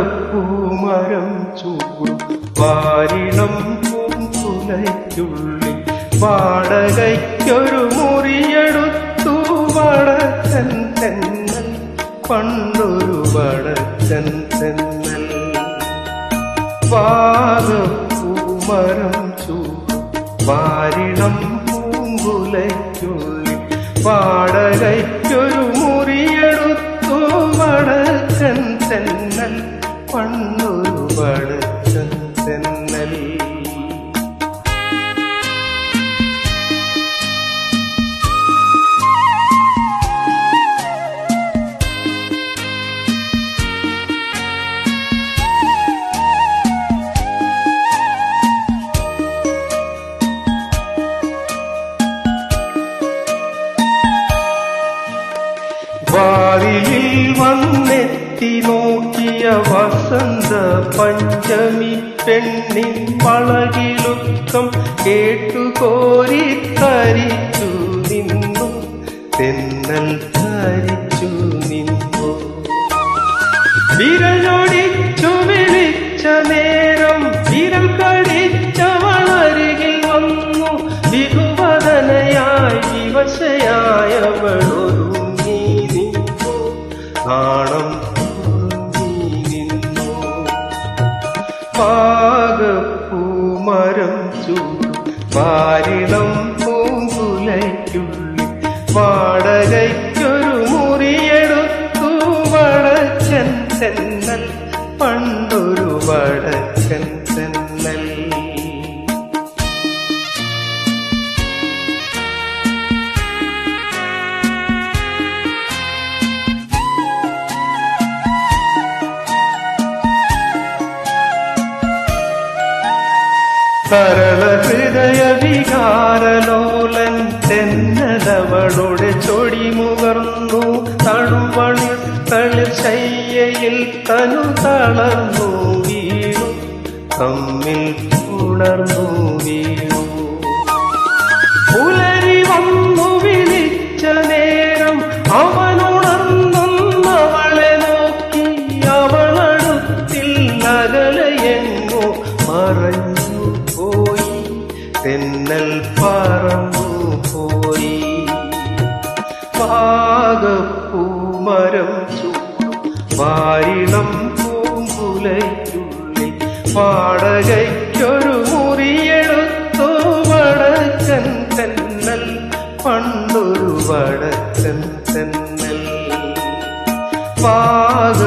വാഗപ്പൂമരം ചൂടും വാരിണം പൂങ്കുലയ്ക്കുള്ളിൽ വാടകയ്ക്കൊരു മുറിയെടുത്തു വടക്കൻ തെന്നൽ, പണ്ടൊരു വടക്കൻ തെന്നൽ. വാഗപ്പൂമരം ചൂടും വാരിണം പൂങ്കുലയ്ക്കുള്ളിൽ വാടകയ്ക്കൊരു മുറിയെടുത്തു വടക്കൻ തെന്നൽ, പണ്ടൊരു വടക്കൻ തെന്നൽ. വാതിലിൽ വന്നെത്തി നോക്കിയ വസന്ത പഞ്ചമി പെണ്ണിൻ പളകിലുക്കം കേട്ടുകോരി തരിച്ചു നിന്നു, തെന്നൽ ധരിച്ചു നിന്നു. വിരലൊടിച്ചു വിളിച്ച നേരം വിരൽ കടിച്ചവളരികിൽ വന്നു, വിധുവദനയായി വിവശയായവളൊരു നാണം നിന്നു. വാഗപ്പൂമരം ചൂടും വാരിണം പൂങ്കുലയ്ക്കുള്ളിൽ വാടകയ്ക്കൊരു മുറിയെടുത്തു വടക്കൻ തെന്നൽ, പണ്ടൊരു വടക്കൻ തെന്നൽ. സരള ഹൃദയ വികാരലോലൻ തെന്നലവളുടെ ചൊടിമുകർന്നു, തണുവളിത്തളിർ ശയ്യയിൽ തനു തളർന്നു വീണു, തമ്മിൽ ഉണർന്നു വീണു. പുലരി വന്നു വിളിച്ച നേരം അവനുണർന്നവളെ നോക്കി, അവളടുത്തിൽ അകലയെങ്ങോ മറഞ്ഞു പോയി, തെന്നൽ പറന്നു പോയി. വാഗപ്പൂമരം ചൂടും വാരിണം പൂങ്കുലയ്ക്കുള്ളിൽ വാടകയ്ക്കൊരു മുറിയെടുത്തു വടക്കൻ തെന്നൽ, പണ്ടൊരു വടക്കൻ തെന്നൽ. വാഗ